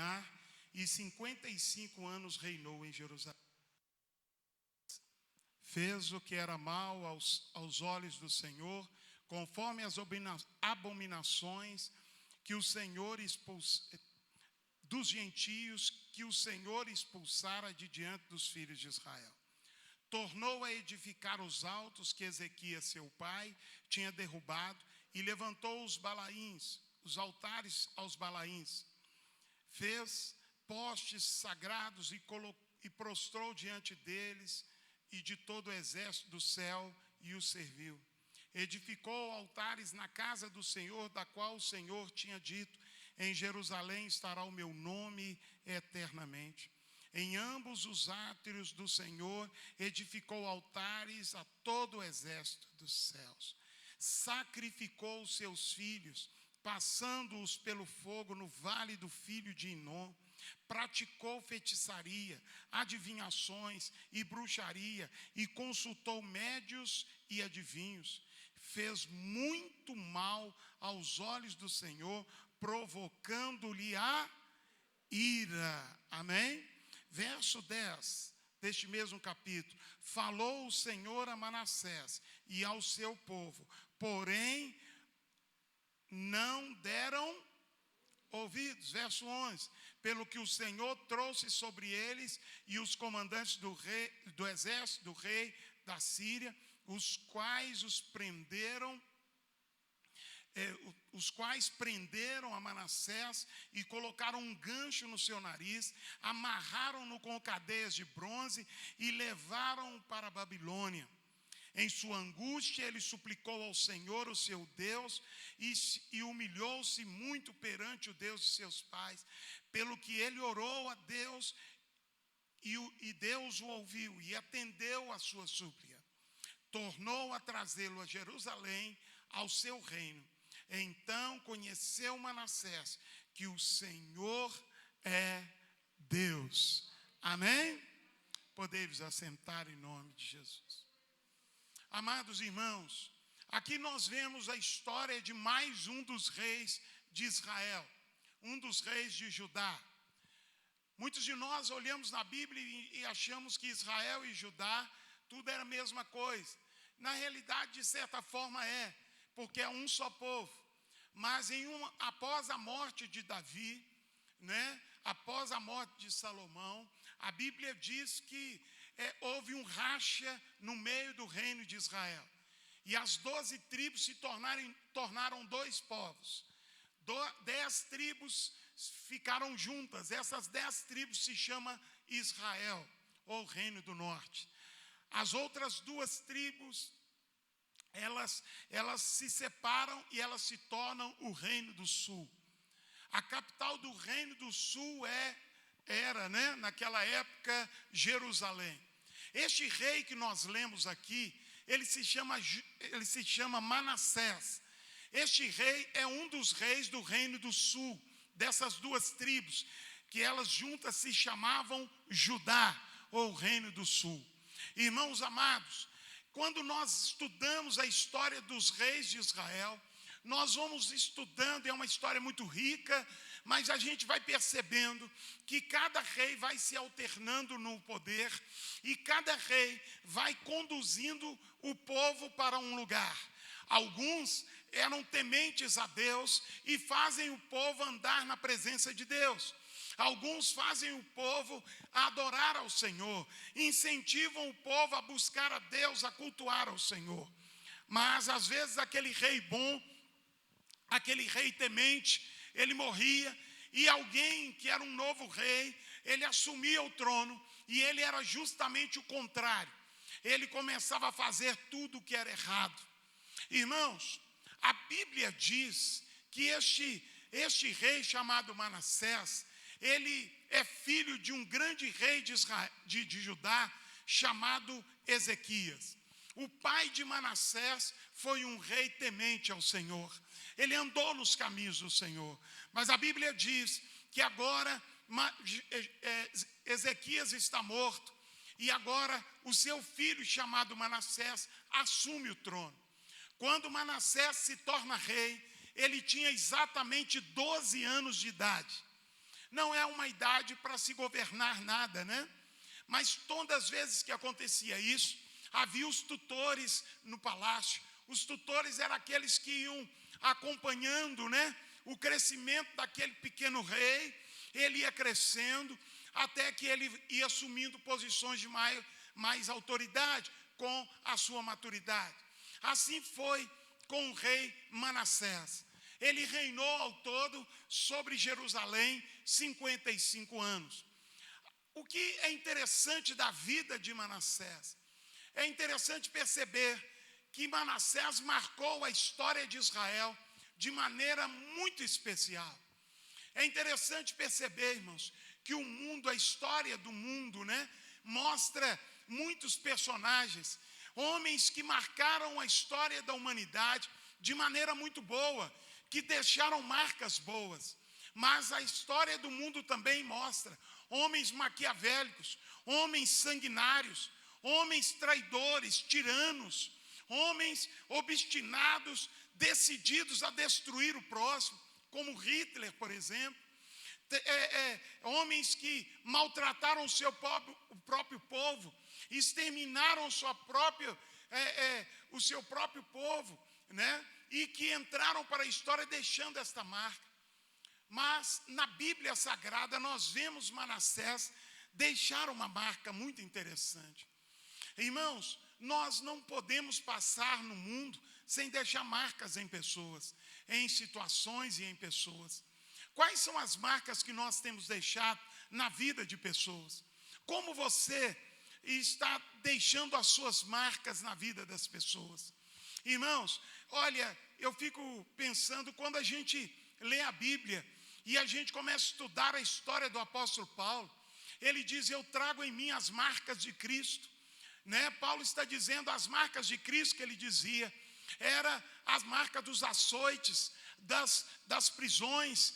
reinar, e 55 anos reinou em Jerusalém. Fez o que era mal aos olhos do Senhor, conforme as abominações que o Senhor dos gentios, que o Senhor expulsara de diante dos filhos de Israel. Tornou a edificar os altos que Ezequias, seu pai, tinha derrubado, e levantou os altares aos Balaíns. Fez postes sagrados e prostrou diante deles e de todo o exército do céu, e os serviu. Edificou altares na casa do Senhor, da qual o Senhor tinha dito: em Jerusalém estará o meu nome eternamente. Em ambos os átrios do Senhor edificou altares a todo o exército dos céus. Sacrificou os seus filhos, passando-os pelo fogo no vale do filho de Inom. Praticou feitiçaria, adivinhações e bruxaria, e consultou médios e adivinhos. Fez muito mal aos olhos do Senhor, provocando-lhe a ira. Amém? Verso 10 deste mesmo capítulo. Falou o Senhor a Manassés e ao seu povo, porém não deram ouvidos. Verso 11. Pelo que o Senhor trouxe sobre eles e os comandantes do exército do rei da Síria, os quais prenderam a Manassés e colocaram um gancho no seu nariz, amarraram-no com cadeias de bronze e levaram-o para a Babilônia. Em sua angústia ele suplicou ao Senhor, o seu Deus, e humilhou-se muito perante o Deus de seus pais, pelo que ele orou a Deus, e Deus o ouviu e atendeu a sua súplica. Tornou a trazê-lo a Jerusalém, ao seu reino. Então conheceu Manassés que o Senhor é Deus. Amém? Podei-vos assentar em nome de Jesus. Amados irmãos, aqui nós vemos a história de mais um dos reis de Israel, um dos reis de Judá. Muitos de nós olhamos na Bíblia e achamos que Israel e Judá, tudo era a mesma coisa. Na realidade, de certa forma porque é um só povo. Mas após a morte de Davi, após a morte de Salomão, a Bíblia diz que houve um racha no meio do reino de Israel. E as 12 tribos se tornaram 2 povos. 10 tribos ficaram juntas. Essas 10 tribos se chamam Israel, ou Reino do Norte. As outras 2 tribos, elas se separam e elas se tornam o Reino do Sul. A capital do Reino do Sul era, naquela época, Jerusalém. Este rei que nós lemos aqui, ele se chama Manassés. Este rei é um dos reis do Reino do Sul, dessas 2 tribos, que elas juntas se chamavam Judá, ou Reino do Sul. Irmãos amados, quando nós estudamos a história dos reis de Israel, nós vamos estudando, é uma história muito rica, mas a gente vai percebendo que cada rei vai se alternando no poder e cada rei vai conduzindo o povo para um lugar. Alguns eram tementes a Deus e fazem o povo andar na presença de Deus. Alguns fazem o povo a adorar ao Senhor, incentivam o povo a buscar a Deus, a cultuar ao Senhor. Mas às vezes aquele rei bom, aquele rei temente, ele morria e alguém que era um novo rei, ele assumia o trono e ele era justamente o contrário. Ele começava a fazer tudo o que era errado. Irmãos, a Bíblia diz que este rei chamado Manassés, ele é filho de um grande rei de Judá chamado Ezequias. O pai de Manassés foi um rei temente ao Senhor. Ele andou nos caminhos do Senhor. Mas a Bíblia diz que agora Ezequias está morto. E agora o seu filho chamado Manassés assume o trono. Quando Manassés se torna rei, ele tinha exatamente 12 anos de idade. Não é uma idade para se governar nada, né? Mas todas as vezes que acontecia isso, havia os tutores no palácio. Os tutores eram aqueles que iam acompanhando, né, o crescimento daquele pequeno rei. Ele ia crescendo até que ele ia assumindo posições de mais autoridade com a sua maturidade. Assim foi com o rei Manassés. Ele reinou ao todo sobre Jerusalém 55 anos. O que é interessante da vida de Manassés? É interessante perceber que Manassés marcou a história de Israel de maneira muito especial. É interessante perceber, irmãos, que o mundo, a história do mundo, né, mostra muitos personagens, homens que marcaram a história da humanidade de maneira muito boa, que deixaram marcas boas. Mas a história do mundo também mostra homens maquiavélicos, homens sanguinários, homens traidores, tiranos, homens obstinados, decididos a destruir o próximo, como Hitler, por exemplo. Homens que maltrataram o próprio povo, exterminaram o seu próprio povo, né? E que entraram para a história deixando esta marca. Mas na Bíblia Sagrada nós vemos Manassés deixar uma marca muito interessante. Irmãos, nós não podemos passar no mundo sem deixar marcas em pessoas, em situações e em pessoas. Quais são as marcas que nós temos deixado na vida de pessoas? Como você está deixando as suas marcas na vida das pessoas? Irmãos, olha, eu fico pensando, quando a gente lê a Bíblia e a gente começa a estudar a história do apóstolo Paulo, ele diz: eu trago em mim as marcas de Cristo, né? Paulo está dizendo as marcas de Cristo que ele dizia, era as marcas dos açoites, das prisões,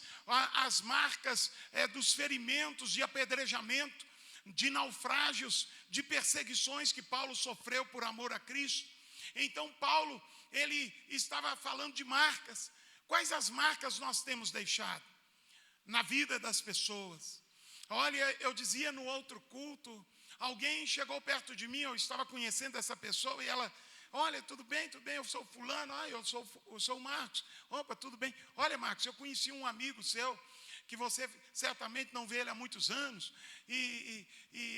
as marcas dos ferimentos, de apedrejamento, de naufrágios, de perseguições que Paulo sofreu por amor a Cristo. Então Paulo, ele estava falando de marcas. Quais as marcas nós temos deixado na vida das pessoas? Olha, eu dizia no outro culto, alguém chegou perto de mim, eu estava conhecendo essa pessoa, e ela: olha, tudo bem, eu sou fulano, eu sou o Marcos. Opa, tudo bem. Olha, Marcos, eu conheci um amigo seu, que você certamente não vê ele há muitos anos, e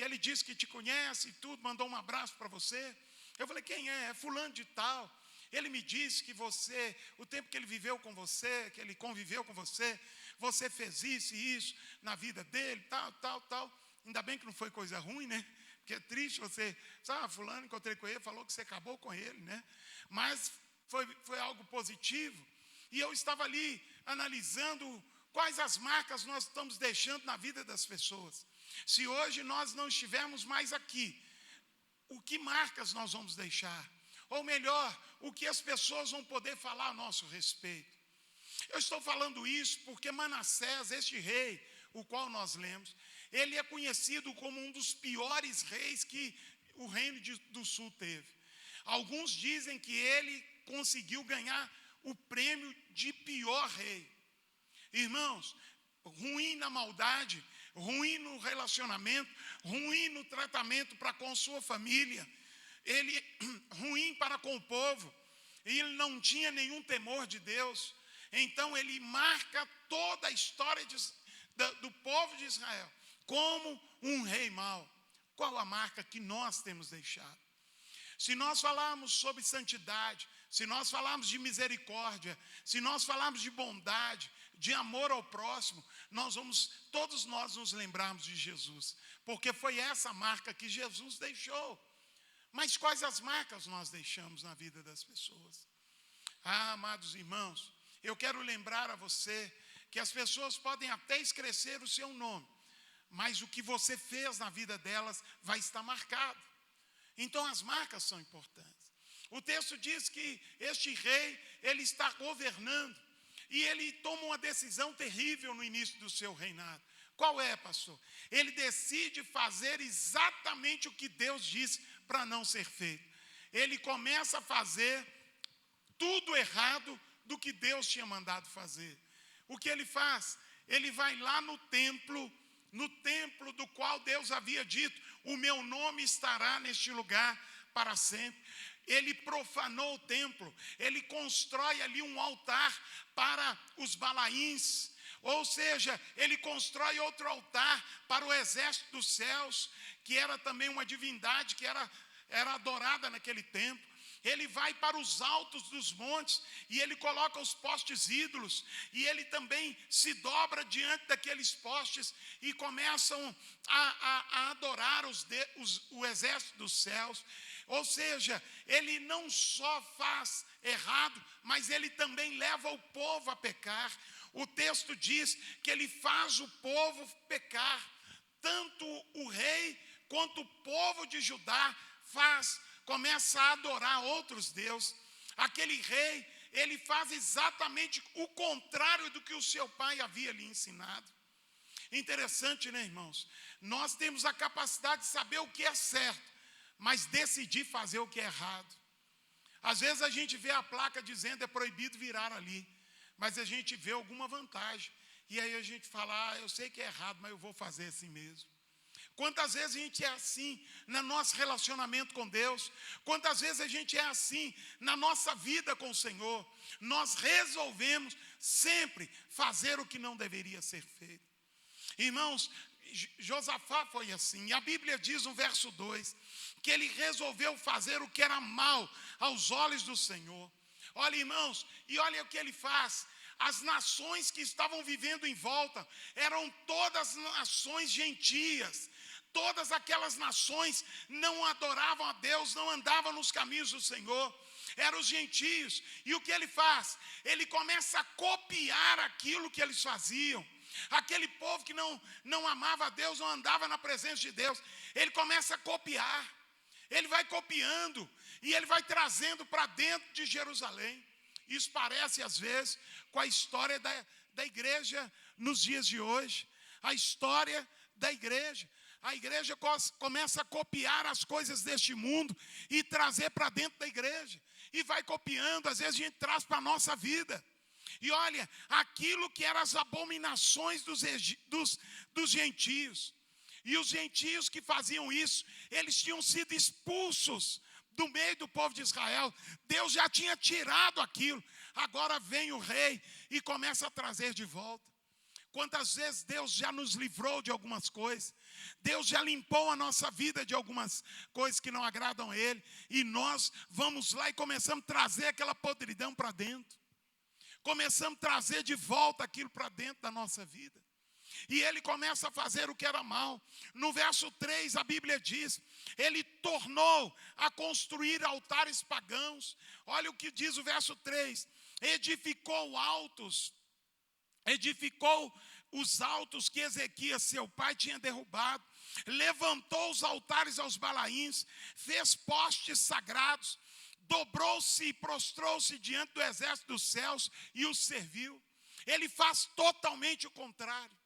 ele disse que te conhece e tudo, mandou um abraço para você. Eu falei: quem é? É fulano de tal. Ele me disse que você, o tempo que ele viveu com você, que ele conviveu com você, você fez isso e isso na vida dele, tal. Ainda bem que não foi coisa ruim, né? Porque é triste você, fulano, encontrei com ele, falou que você acabou com ele, né? Mas foi algo positivo. E eu estava ali analisando quais as marcas nós estamos deixando na vida das pessoas. Se hoje nós não estivermos mais aqui, o que marcas nós vamos deixar? Ou melhor, o que as pessoas vão poder falar a nosso respeito? Eu estou falando isso porque Manassés, este rei, o qual nós lemos, ele é conhecido como um dos piores reis que o reino do sul teve. Alguns dizem que ele conseguiu ganhar o prêmio de pior rei. Irmãos, ruim na maldade, ruim no relacionamento, ruim no tratamento para com sua família, ele ruim para com o povo, e ele não tinha nenhum temor de Deus. Então ele marca toda a história do povo de Israel como um rei mau. Qual a marca que nós temos deixado? Se nós falarmos sobre santidade, se nós falarmos de misericórdia, se nós falarmos de bondade, de amor ao próximo, todos nós nos lembrarmos de Jesus, porque foi essa marca que Jesus deixou. Mas quais as marcas nós deixamos na vida das pessoas? Amados irmãos, eu quero lembrar a você que as pessoas podem até esquecer o seu nome, mas o que você fez na vida delas vai estar marcado. Então as marcas são importantes. O texto diz que este rei, ele está governando, e ele toma uma decisão terrível no início do seu reinado. Qual é, pastor? Ele decide fazer exatamente o que Deus disse para não ser feito. Ele começa a fazer tudo errado do que Deus tinha mandado fazer. O que ele faz? ele vai lá no templo do qual Deus havia dito: o meu nome estará neste lugar para sempre. Ele profanou o templo, ele constrói ali um altar para os Balaíns, ou seja, ele constrói outro altar para o exército dos céus, que era também uma divindade que era adorada naquele tempo. Ele vai para os altos dos montes e ele coloca os postes ídolos, e ele também se dobra diante daqueles postes e começam a adorar o exército dos céus. Ou seja, ele não só faz errado, mas ele também leva o povo a pecar. O texto diz que ele faz o povo pecar. Tanto o rei quanto o povo de Judá começa a adorar outros deuses. Aquele rei, ele faz exatamente o contrário do que o seu pai havia lhe ensinado. Interessante, né, irmãos? Nós temos a capacidade de saber o que é certo, mas decidir fazer o que é errado. Às vezes a gente vê a placa dizendo é proibido virar ali, mas a gente vê alguma vantagem, e aí a gente fala: eu sei que é errado, mas eu vou fazer assim mesmo. Quantas vezes a gente é assim no nosso relacionamento com Deus? Quantas vezes a gente é assim na nossa vida com o Senhor? Nós resolvemos sempre fazer o que não deveria ser feito. Irmãos, Josafá foi assim, e a Bíblia diz no verso 2, que ele resolveu fazer o que era mal aos olhos do Senhor. Olha, irmãos, e olha o que ele faz. As nações que estavam vivendo em volta eram todas nações gentias. Todas aquelas nações não adoravam a Deus, não andavam nos caminhos do Senhor. Eram os gentios. E o que ele faz? Ele começa a copiar aquilo que eles faziam. Aquele povo que não amava a Deus, não andava na presença de Deus, ele começa a copiar. Ele vai copiando e ele vai trazendo para dentro de Jerusalém. Isso parece às vezes com a história da igreja nos dias de hoje. A história da igreja. A igreja começa a copiar as coisas deste mundo e trazer para dentro da igreja. E vai copiando, às vezes a gente traz para a nossa vida. E olha, aquilo que eram as abominações dos gentios. E os gentios que faziam isso, eles tinham sido expulsos do meio do povo de Israel. Deus já tinha tirado aquilo. Agora vem o rei e começa a trazer de volta. Quantas vezes Deus já nos livrou de algumas coisas. Deus já limpou a nossa vida de algumas coisas que não agradam a Ele. E nós vamos lá e começamos a trazer aquela podridão para dentro. Começamos a trazer de volta aquilo para dentro da nossa vida. E ele começa a fazer o que era mal. No verso 3 a Bíblia diz: ele tornou a construir altares pagãos. Olha o que diz o verso 3. Edificou os altos que Ezequias, seu pai, tinha derrubado. Levantou os altares aos Balaíns. Fez postes sagrados. Dobrou-se e prostrou-se diante do exército dos céus e os serviu. Ele faz totalmente o contrário.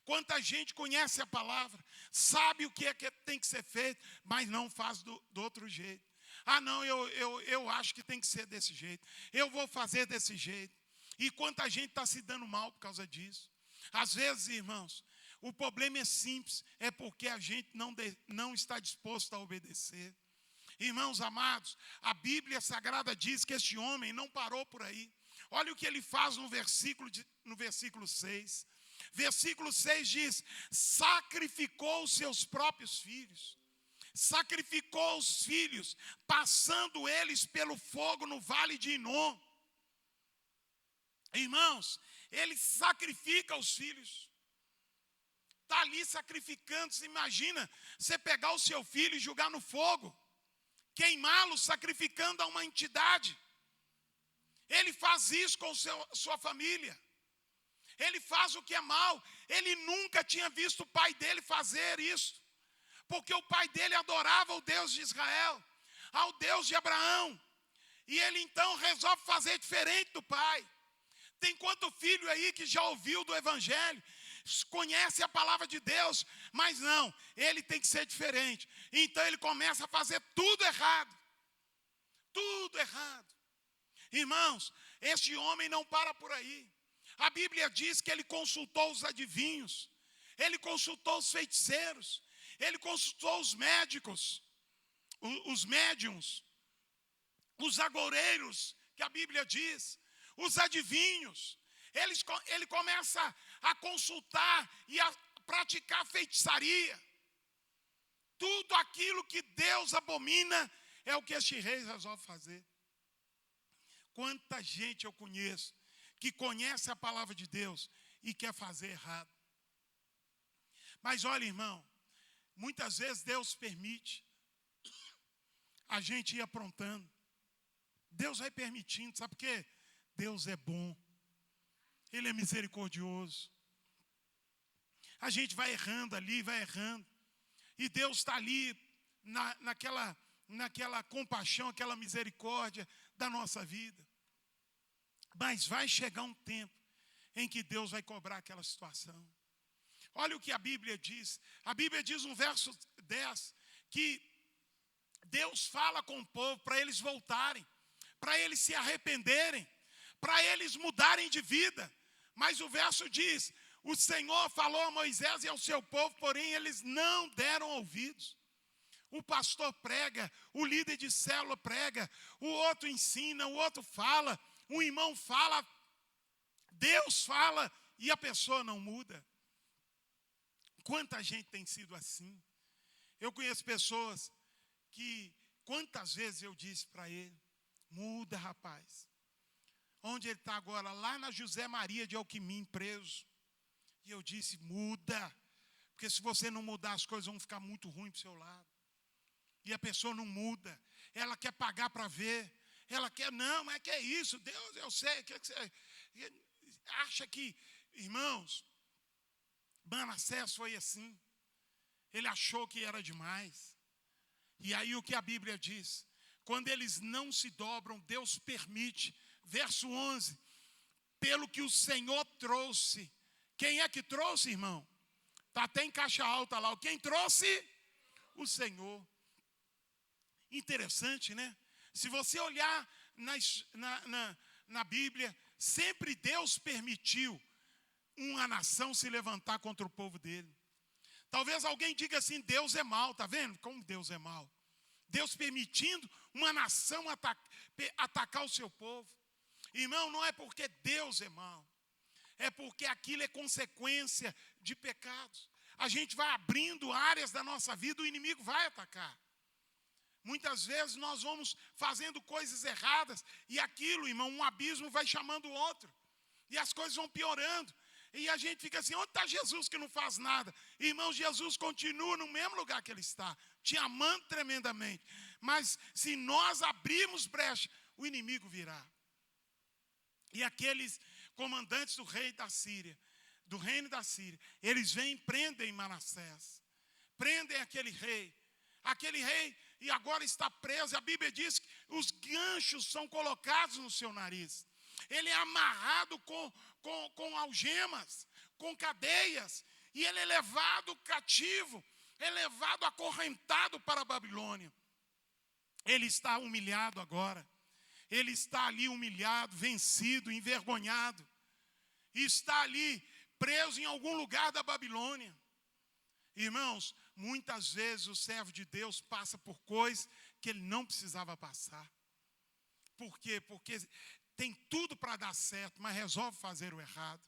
Quanta gente conhece a palavra, sabe o que é que tem que ser feito, mas não faz do outro jeito. Ah, não, eu acho que tem que ser desse jeito. Eu vou fazer desse jeito. E quanta gente está se dando mal por causa disso. Às vezes, irmãos, o problema é simples, é porque a gente não está disposto a obedecer. Irmãos amados, a Bíblia Sagrada diz que este homem não parou por aí. Olha o que ele faz no versículo 6. Versículo 6 diz: sacrificou os seus próprios filhos. Sacrificou os filhos, passando eles pelo fogo no vale de Inom. Irmãos, ele sacrifica os filhos. Está ali sacrificando. Você imagina você pegar o seu filho e jogar no fogo, queimá-lo, sacrificando a uma entidade. Ele faz isso com sua família. Ele faz o que é mal. Ele nunca tinha visto o pai dele fazer isso, porque o pai dele adorava o Deus de Israel, ao Deus de Abraão. E ele então resolve fazer diferente do pai. Tem quanto filho aí que já ouviu do evangelho, conhece a palavra de Deus, mas não, ele tem que ser diferente. Então ele começa a fazer tudo errado. Tudo errado. Irmãos, este homem não para por aí. A Bíblia diz que ele consultou os adivinhos, ele consultou os feiticeiros, ele consultou os médicos, os médiuns, os agoureiros, que a Bíblia diz, os adivinhos. Ele começa a consultar e a praticar feitiçaria. Tudo aquilo que Deus abomina é o que este rei resolve fazer. Quanta gente eu conheço que conhece a palavra de Deus e quer fazer errado. Mas olha, irmão, muitas vezes Deus permite a gente ir aprontando. Deus vai permitindo, sabe por quê? Deus é bom, Ele é misericordioso. A gente vai errando ali, vai errando. E Deus está ali naquela compaixão, aquela misericórdia da nossa vida. Mas vai chegar um tempo em que Deus vai cobrar aquela situação. Olha o que a Bíblia diz. A Bíblia diz no verso 10 que Deus fala com o povo para eles voltarem, para eles se arrependerem, para eles mudarem de vida. Mas o verso diz: o Senhor falou a Moisés e ao seu povo, porém eles não deram ouvidos. O pastor prega, o líder de célula prega, o outro ensina, o outro fala, um irmão fala, Deus fala e a pessoa não muda. Quanta gente tem sido assim? Eu conheço pessoas que, quantas vezes eu disse para ele: muda, rapaz. Onde ele está agora? Lá na José Maria de Alquimim, preso. E eu disse: muda, porque se você não mudar, as coisas vão ficar muito ruins para o seu lado. E a pessoa não muda, ela quer pagar para ver, ela quer, não, mas que é isso, Deus, eu sei, que você acha que, irmãos, Manassés foi assim, ele achou que era demais. E aí o que a Bíblia diz? Quando eles não se dobram, Deus permite, verso 11, pelo que o Senhor trouxe. Quem é que trouxe, irmão? Está até em caixa alta lá. Quem trouxe? O Senhor. Interessante, né? Se você olhar na Bíblia, sempre Deus permitiu uma nação se levantar contra o povo dele. Talvez alguém diga assim: Deus é mau, está vendo? Como Deus é mau? Deus permitindo uma nação atacar o seu povo. Irmão, não é porque Deus é mau, é porque aquilo é consequência de pecados. A gente vai abrindo áreas da nossa vida, o inimigo vai atacar. Muitas vezes nós vamos fazendo coisas erradas e aquilo, irmão, um abismo vai chamando o outro. E as coisas vão piorando. E a gente fica assim: onde está Jesus que não faz nada? Irmão, Jesus continua no mesmo lugar que ele está, te amando tremendamente. Mas se nós abrirmos brecha, o inimigo virá. E aqueles comandantes do rei da Síria, do reino da Síria, eles vêm e prendem Manassés. Prendem aquele rei, e agora está preso. A Bíblia diz que os ganchos são colocados no seu nariz. Ele é amarrado com algemas, com cadeias, e ele é levado cativo, é levado acorrentado para a Babilônia. Ele está humilhado agora. Ele está ali humilhado, vencido, envergonhado. E está ali preso em algum lugar da Babilônia. Irmãos, muitas vezes o servo de Deus passa por coisas que ele não precisava passar. Por quê? Porque tem tudo para dar certo, mas resolve fazer o errado.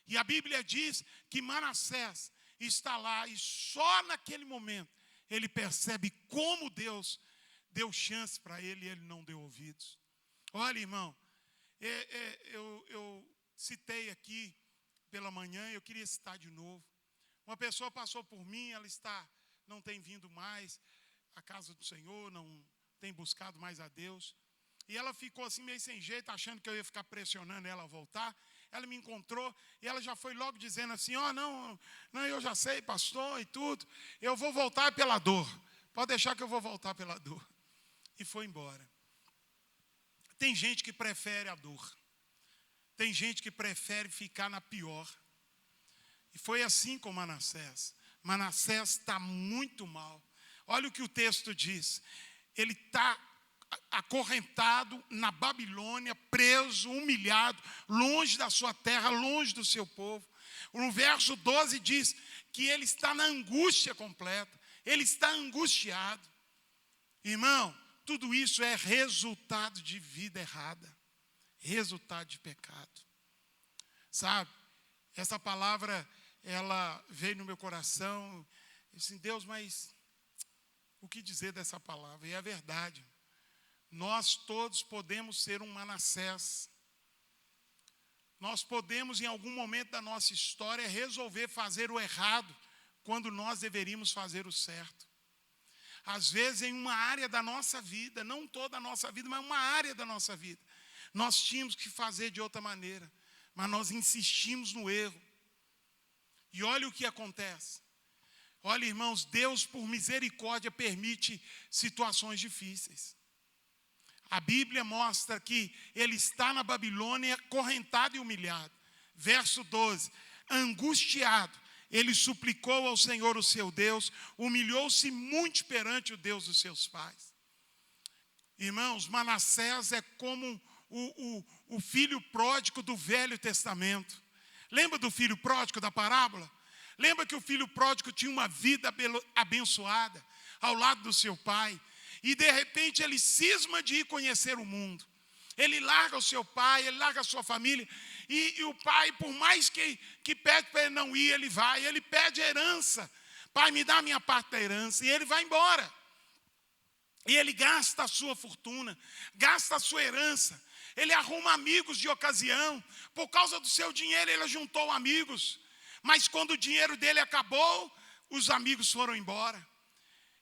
E a Bíblia diz que Manassés está lá e só naquele momento ele percebe como Deus deu chance para ele e ele não deu ouvidos. Olha, irmão, eu citei aqui pela manhã, eu queria citar de novo. Uma pessoa passou por mim, ela não tem vindo mais à casa do Senhor, não tem buscado mais a Deus. E ela ficou assim meio sem jeito, achando que eu ia ficar pressionando ela a voltar. Ela me encontrou e ela já foi logo dizendo assim: não, eu já sei, pastor, e tudo. Eu vou voltar pela dor. Pode deixar que eu vou voltar pela dor. E foi embora. Tem gente que prefere a dor. Tem gente que prefere ficar na pior. E foi assim com Manassés. Manassés está muito mal. Olha o que o texto diz. Ele está acorrentado na Babilônia, preso, humilhado, longe da sua terra, longe do seu povo. No verso 12 diz que ele está na angústia completa, ele está angustiado. Irmão, tudo isso é resultado de vida errada, resultado de pecado. Sabe, essa palavra, ela veio no meu coração. Eu disse, Deus, mas o que dizer dessa palavra? E é verdade. Nós todos podemos ser um Manassés. Nós podemos, em algum momento da nossa história, resolver fazer o errado, quando nós deveríamos fazer o certo. Às vezes, em uma área da nossa vida, não toda a nossa vida, mas uma área da nossa vida, nós tínhamos que fazer de outra maneira, mas nós insistimos no erro. E olha o que acontece. Olha, irmãos, Deus, por misericórdia, permite situações difíceis. A Bíblia mostra que ele está na Babilônia, acorrentado e humilhado. Verso 12, angustiado, ele suplicou ao Senhor, o seu Deus, humilhou-se muito perante o Deus dos seus pais. Irmãos, Manassés é como o filho pródigo do Velho Testamento. Lembra do filho pródigo da parábola? Lembra que o filho pródigo tinha uma vida abençoada ao lado do seu pai? E de repente ele cisma de ir conhecer o mundo. Ele larga o seu pai, ele larga a sua família. E o pai, por mais que pede para ele não ir, ele vai. Ele pede herança. Pai, me dá a minha parte da herança. E ele vai embora. E ele gasta a sua fortuna, gasta a sua herança. Ele arruma amigos de ocasião. Por causa do seu dinheiro, ele juntou amigos. Mas quando o dinheiro dele acabou, os amigos foram embora.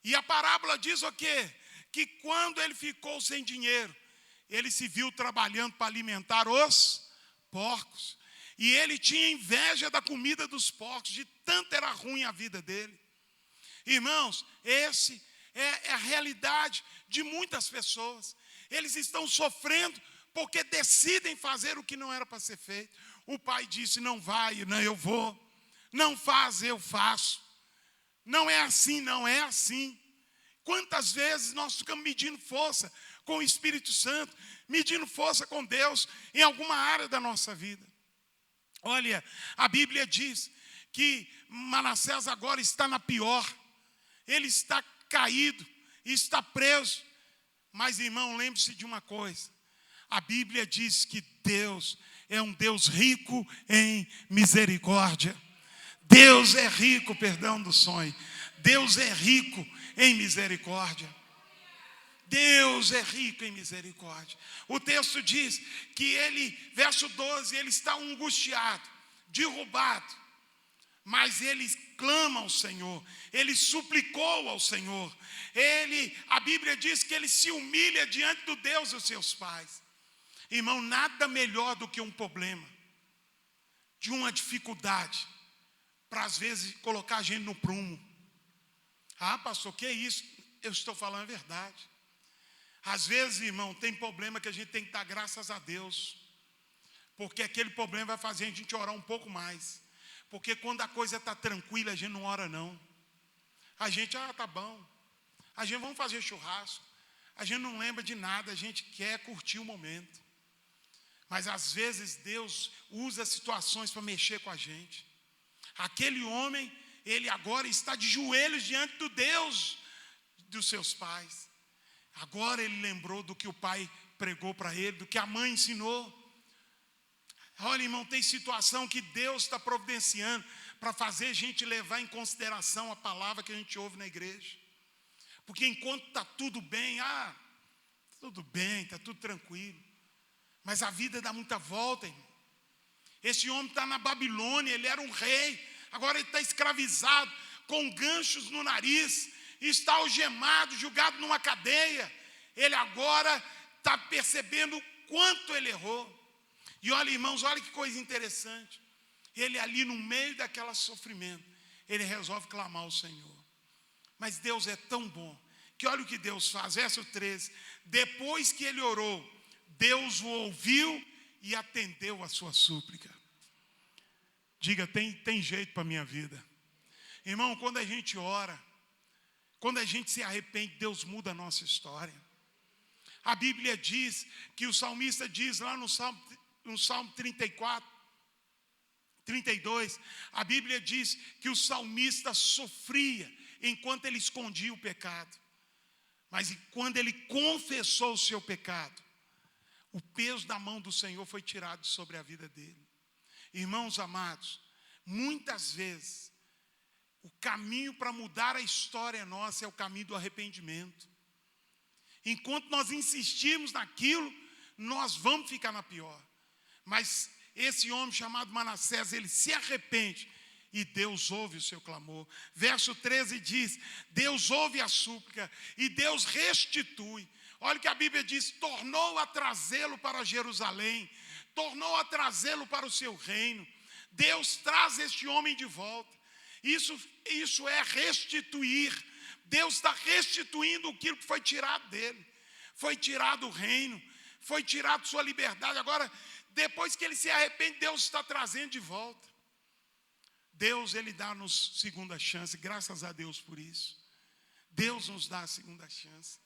E a parábola diz o quê? Que quando ele ficou sem dinheiro, ele se viu trabalhando para alimentar os porcos. E ele tinha inveja da comida dos porcos, de tanto era ruim a vida dele. Irmãos, esse é a realidade de muitas pessoas. Eles estão sofrendo porque decidem fazer o que não era para ser feito. O pai disse, não vai, não, eu vou. Não faz, eu faço. Não é assim, não é assim. Quantas vezes nós ficamos medindo força com o Espírito Santo, medindo força com Deus em alguma área da nossa vida. Olha, a Bíblia diz que Manassés agora está na pior. Ele está caído, está preso. Mas, irmão, lembre-se de uma coisa. A Bíblia diz que Deus é um Deus rico em misericórdia. Deus é rico, perdão do sonho. Deus é rico em misericórdia. Deus é rico em misericórdia. O texto diz que ele, verso 12, ele está angustiado, derrubado. Mas ele clama ao Senhor, ele suplicou ao Senhor. A Bíblia diz que ele se humilha diante do Deus dos seus pais. Irmão, nada melhor do que um problema, de uma dificuldade, para às vezes colocar a gente no prumo. Ah, pastor, que é isso? Eu estou falando a verdade. Às vezes, irmão, tem problema que a gente tem que dar graças a Deus, porque aquele problema vai fazer a gente orar um pouco mais. Porque quando a coisa está tranquila, a gente não ora não. A gente, tá bom. A gente, vamos fazer churrasco. A gente não lembra de nada, a gente quer curtir o momento. Mas às vezes Deus usa situações para mexer com a gente. Aquele homem, ele agora está de joelhos diante do Deus dos seus pais. Agora ele lembrou do que o pai pregou para ele, do que a mãe ensinou. Olha, irmão, tem situação que Deus está providenciando para fazer a gente levar em consideração a palavra que a gente ouve na igreja. Porque enquanto está tudo bem, tudo bem, está tudo tranquilo. Mas a vida dá muita volta, irmão. Esse homem está na Babilônia, ele era um rei, agora ele está escravizado, com ganchos no nariz, está algemado, julgado numa cadeia. Ele agora está percebendo o quanto ele errou. E olha, irmãos, olha que coisa interessante. Ele ali no meio daquele sofrimento, ele resolve clamar ao Senhor. Mas Deus é tão bom, que olha o que Deus faz, verso 13. Depois que ele orou, Deus o ouviu e atendeu a sua súplica. Diga, tem jeito para a minha vida. Irmão, quando a gente ora, quando a gente se arrepende, Deus muda a nossa história. A Bíblia diz que o salmista diz lá no Salmo 34, 32, a Bíblia diz que o salmista sofria enquanto ele escondia o pecado. Mas quando ele confessou o seu pecado, o peso da mão do Senhor foi tirado sobre a vida dele. Irmãos amados, muitas vezes, o caminho para mudar a história nossa é o caminho do arrependimento. Enquanto nós insistirmos naquilo, nós vamos ficar na pior. Mas esse homem chamado Manassés, ele se arrepende e Deus ouve o seu clamor. Verso 13 diz: Deus ouve a súplica e Deus restitui. Olha o que a Bíblia diz: tornou a trazê-lo para Jerusalém, tornou a trazê-lo para o seu reino. Deus traz este homem de volta. Isso é restituir. Deus está restituindo aquilo que foi tirado dele. Foi tirado o reino, foi tirado sua liberdade. Agora, depois que ele se arrepende, Deus está trazendo de volta. Deus, ele dá-nos segunda chance, graças a Deus por isso. Deus nos dá a segunda chance.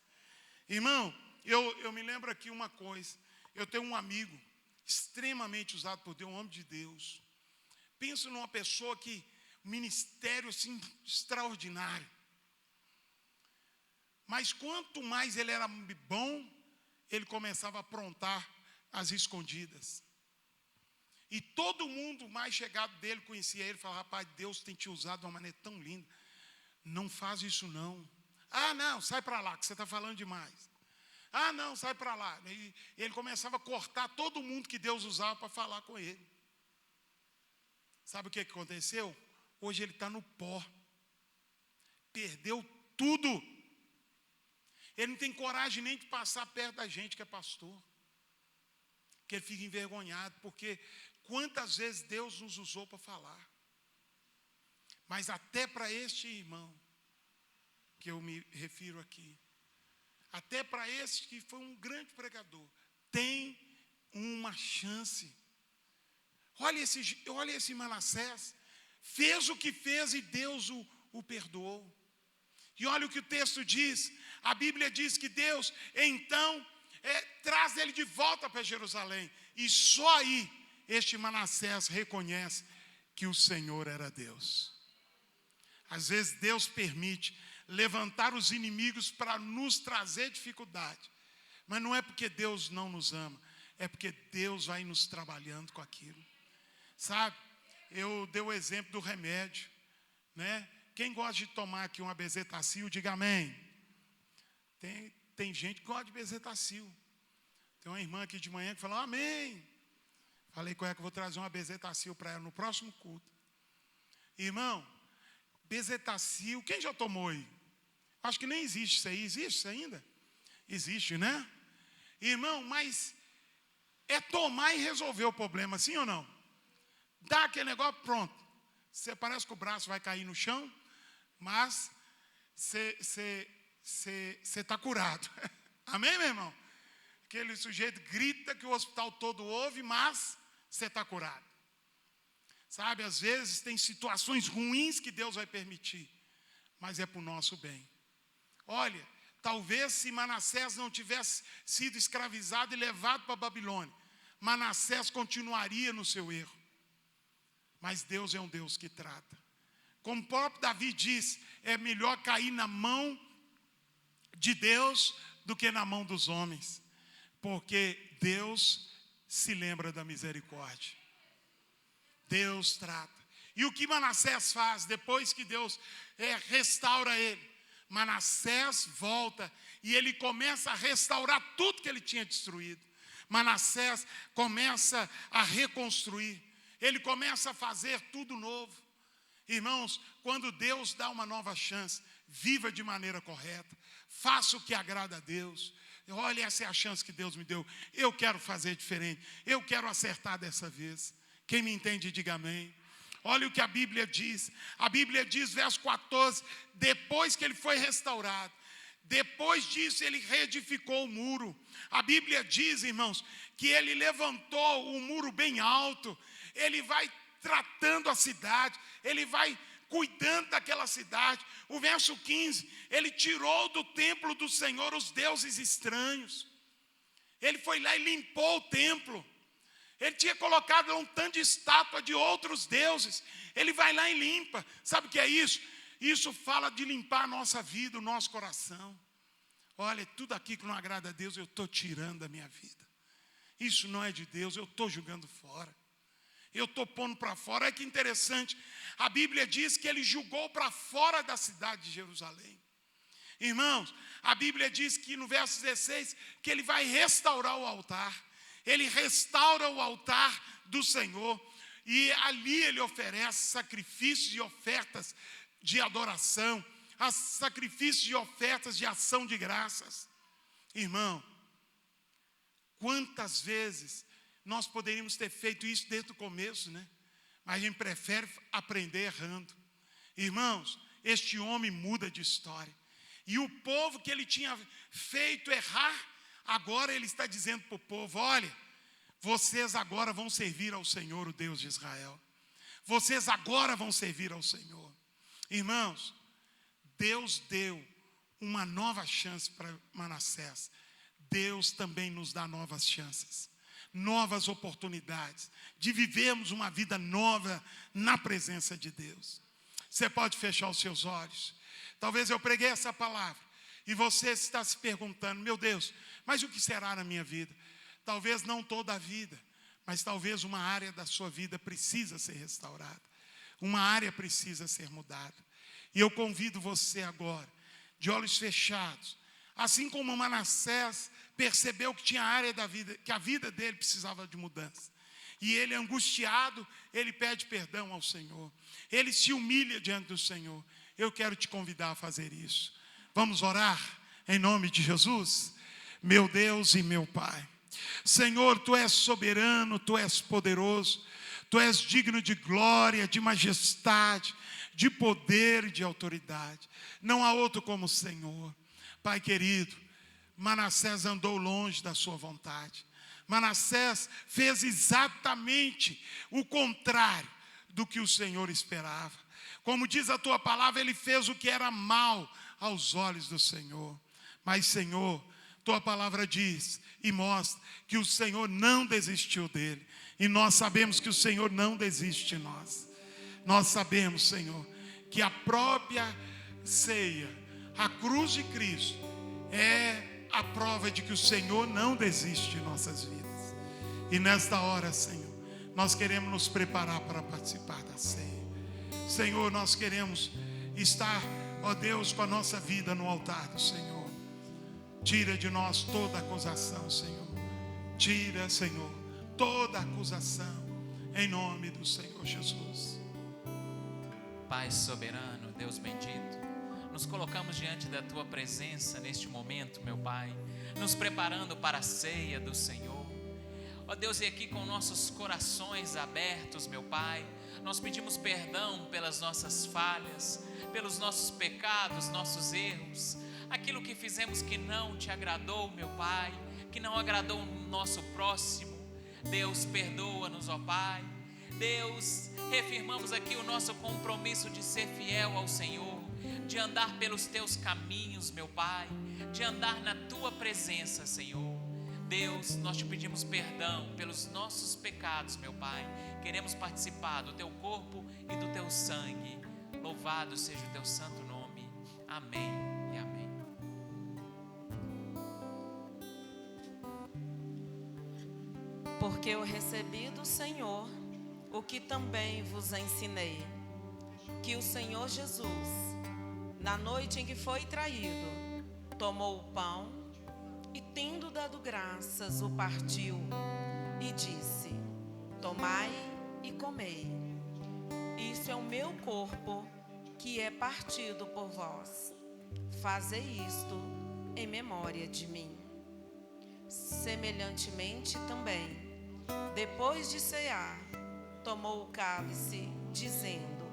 Irmão, eu me lembro aqui uma coisa. Eu tenho um amigo extremamente usado por Deus, um homem de Deus. Penso numa pessoa que, ministério assim, extraordinário. Mas quanto mais ele era bom, ele começava a aprontar as escondidas. E todo mundo mais chegado dele conhecia ele, falava: rapaz, Deus tem te usado de uma maneira tão linda. Não faz isso não. Ah, não, sai para lá, que você está falando demais. Ah, não, sai para lá. E ele começava a cortar todo mundo que Deus usava para falar com ele. Sabe o que aconteceu? Hoje ele está no pó. Perdeu tudo. Ele não tem coragem nem de passar perto da gente que é pastor. Que ele fica envergonhado, porque quantas vezes Deus nos usou para falar. Mas até para este irmão que eu me refiro aqui, até para esse que foi um grande pregador, tem uma chance. Olha esse Manassés, fez o que fez e Deus o perdoou. E olha o que o texto diz, a Bíblia diz que Deus, então, traz ele de volta para Jerusalém. E só aí, este Manassés reconhece que o Senhor era Deus. Às vezes Deus permite levantar os inimigos para nos trazer dificuldade. Mas não é porque Deus não nos ama, é porque Deus vai nos trabalhando com aquilo. Sabe, eu dei o exemplo do remédio, né? Quem gosta de tomar aqui uma bezetacil, diga amém. Tem gente que gosta de bezetacil. Tem uma irmã aqui de manhã que falou amém. Falei com ela que eu vou trazer uma bezetacil para ela no próximo culto. Irmão, bezetacil, quem já tomou aí? Acho que nem existe isso aí. Existe isso ainda? Existe, né? Irmão, mas é tomar e resolver o problema, sim ou não? Dá aquele negócio, pronto. Você parece que o braço vai cair no chão, mas você está curado. Amém, meu irmão? Aquele sujeito grita que o hospital todo ouve, mas você está curado. Sabe, às vezes tem situações ruins que Deus vai permitir, mas é para o nosso bem. Olha, talvez se Manassés não tivesse sido escravizado e levado para a Babilônia, Manassés continuaria no seu erro. Mas Deus é um Deus que trata. Como o próprio Davi diz, é melhor cair na mão de Deus do que na mão dos homens. Porque Deus se lembra da misericórdia. Deus trata. E o que Manassés faz depois que Deus restaura ele? Manassés volta e ele começa a restaurar tudo que ele tinha destruído. Manassés começa a reconstruir. Ele começa a fazer tudo novo. Irmãos, quando Deus dá uma nova chance, viva de maneira correta. Faça o que agrada a Deus. Olha, essa é a chance que Deus me deu. Eu quero fazer diferente. Eu quero acertar dessa vez. Quem me entende, diga amém. Olha o que a Bíblia diz. A Bíblia diz, verso 14, depois que ele foi restaurado, depois disso ele reedificou o muro. A Bíblia diz, irmãos, que ele levantou o muro bem alto. Ele vai tratando a cidade, ele vai cuidando daquela cidade. O verso 15, ele tirou do templo do Senhor os deuses estranhos. Ele foi lá e limpou o templo. Ele tinha colocado lá um tanto de estátua de outros deuses. Ele vai lá e limpa. Sabe o que é isso? Isso fala de limpar a nossa vida, o nosso coração. Olha, tudo aqui que não agrada a Deus, eu estou tirando da minha vida. Isso não é de Deus, eu estou jogando fora. Eu estou pondo para fora. Olha que interessante. A Bíblia diz que ele julgou para fora da cidade de Jerusalém. Irmãos, a Bíblia diz que no verso 16, que ele vai restaurar o altar. Ele restaura o altar do Senhor. E ali ele oferece sacrifícios e ofertas de adoração, sacrifícios e ofertas de ação de graças. Irmão, quantas vezes nós poderíamos ter feito isso desde o começo, né? Mas a gente prefere aprender errando. Irmãos, este homem muda de história. E o povo que ele tinha feito errar, agora ele está dizendo para o povo: olha, vocês agora vão servir ao Senhor, o Deus de Israel. Vocês agora vão servir ao Senhor. Irmãos, Deus deu uma nova chance para Manassés. Deus também nos dá novas chances, novas oportunidades de vivermos uma vida nova na presença de Deus. Você pode fechar os seus olhos. Talvez eu preguei essa palavra e você está se perguntando: meu Deus, mas o que será na minha vida? Talvez não toda a vida, mas talvez uma área da sua vida precisa ser restaurada. Uma área precisa ser mudada. E eu convido você agora, de olhos fechados, assim como Manassés percebeu que tinha área da vida, que a vida dele precisava de mudança. E ele, angustiado, ele pede perdão ao Senhor. Ele se humilha diante do Senhor. Eu quero te convidar a fazer isso. Vamos orar em nome de Jesus? Meu Deus e meu Pai, Senhor, Tu és soberano, Tu és poderoso, Tu és digno de glória, de majestade, de poder e de autoridade. Não há outro como o Senhor. Pai querido, Manassés andou longe da sua vontade. Manassés fez exatamente o contrário do que o Senhor esperava. Como diz a Tua palavra, ele fez o que era mal aos olhos do Senhor. Mas, Senhor, Tua palavra diz e mostra que o Senhor não desistiu dele. E nós sabemos que o Senhor não desiste de nós. Nós sabemos, Senhor, que a própria ceia, a cruz de Cristo, é a prova de que o Senhor não desiste de nossas vidas. E nesta hora, Senhor, nós queremos nos preparar para participar da ceia. Senhor, nós queremos estar, ó Deus, com a nossa vida no altar do Senhor. Tira de nós toda acusação, Senhor. Tira, Senhor, toda acusação, em nome do Senhor Jesus. Pai soberano, Deus bendito, nos colocamos diante da Tua presença neste momento, meu Pai, nos preparando para a ceia do Senhor. Ó Deus, e aqui com nossos corações abertos, meu Pai, nós pedimos perdão pelas nossas falhas, pelos nossos pecados, nossos erros, aquilo que fizemos que não Te agradou, meu Pai, que não agradou o nosso próximo. Deus, perdoa-nos, ó Pai. Deus, reafirmamos aqui o nosso compromisso de ser fiel ao Senhor, de andar pelos Teus caminhos, meu Pai, de andar na Tua presença, Senhor. Deus, nós Te pedimos perdão pelos nossos pecados, meu Pai. Queremos participar do Teu corpo e do Teu sangue. Louvado seja o Teu santo nome. Amém e amém. Porque eu recebi do Senhor o que também vos ensinei, que o Senhor Jesus, na noite em que foi traído, tomou o pão e, tendo dado graças, o partiu e disse: tomai e comei, isso é o meu corpo que é partido por vós, fazei isto em memória de mim. Semelhantemente também, depois de cear, tomou o cálice, dizendo: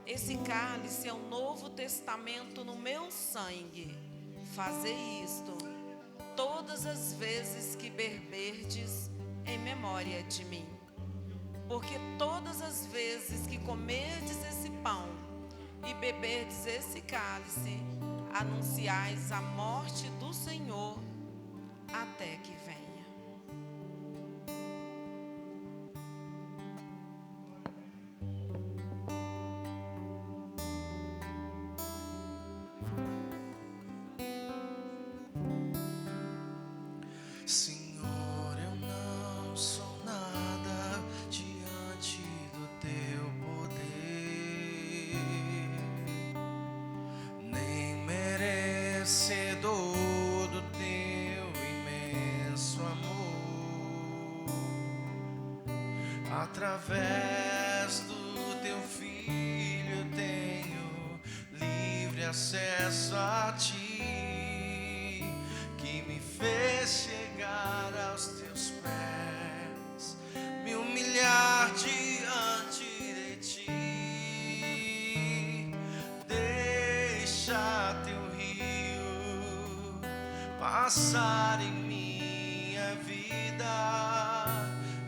esse cálice é o novo testamento no meu sangue, fazei isto todas as vezes que beberdes em memória de mim. Porque todas as vezes que comerdes esse pão e beberdes esse cálice, anunciais a morte do Senhor até que venha. Através do teu filho eu tenho livre acesso a ti, que me fez chegar aos teus pés, me humilhar diante de ti. Deixa teu rio passar em minha vida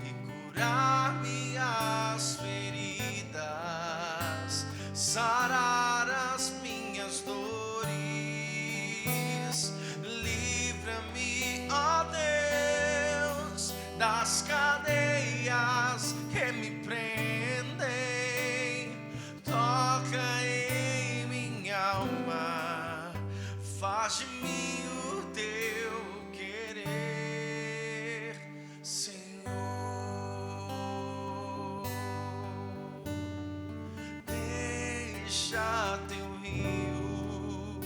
e curar minhas feridas, sarar as minhas dores. Livra-me, ó Deus, das cadeias que me prendem. Toca em minha alma, faz de mim o teu querer, Senhor. Deixa teu rio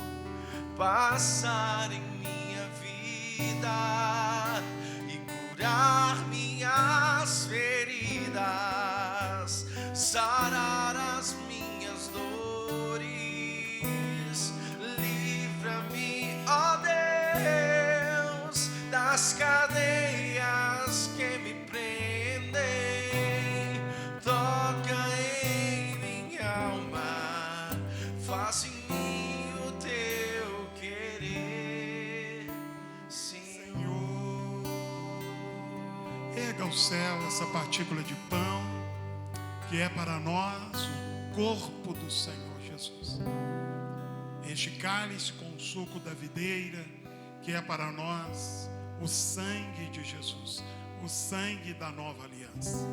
passar em minha vida e curar minhas feridas, sarar as minhas dores. Livra-me, ó Deus, das cadeias que me prendem. Toca em minha alma, faz em mim o teu querer, Senhor. Erga ao céu essa partícula de pão, que é para nós o corpo do Senhor Jesus. Este cálice com o suco da videira, que é para nós o sangue de Jesus, o sangue da nova aliança.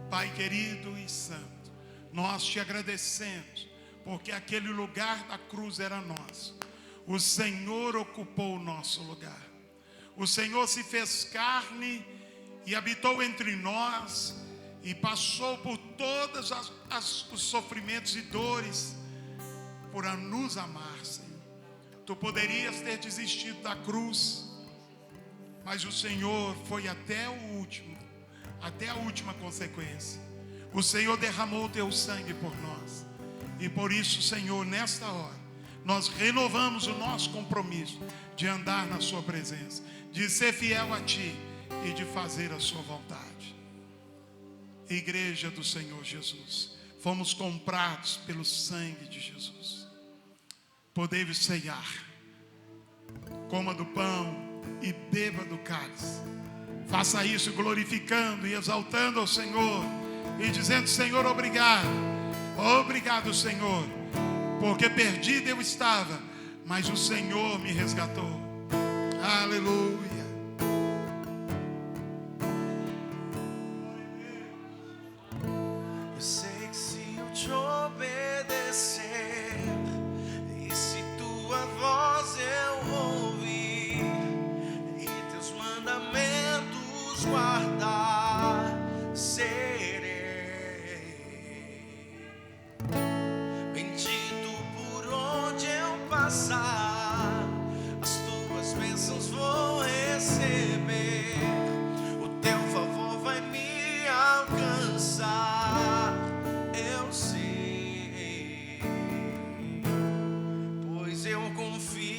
Pai querido e santo, nós te agradecemos, porque aquele lugar da cruz era nosso. O Senhor ocupou o nosso lugar. O Senhor se fez carne e habitou entre nós e passou por todos os sofrimentos e dores por nos amar, Senhor. Tu poderias ter desistido da cruz, mas o Senhor foi até o último, até a última consequência. O Senhor derramou o teu sangue por nós. E por isso, Senhor, nesta hora, nós renovamos o nosso compromisso de andar na sua presença, de ser fiel a Ti e de fazer a sua vontade. Igreja do Senhor Jesus, fomos comprados pelo sangue de Jesus. Podemos ceiar, coma do pão e beba do cálice. Faça isso glorificando e exaltando ao Senhor e dizendo: Senhor, obrigado. Obrigado, Senhor, porque perdido eu estava, mas o Senhor me resgatou. Aleluia. Eu sei que se eu te obedecer e se tua voz eu ouvir e teus mandamentos guardar, serei bendito por onde eu passar. As tuas bênçãos vou receber, o teu favor vai me alcançar. Eu sei, pois eu confio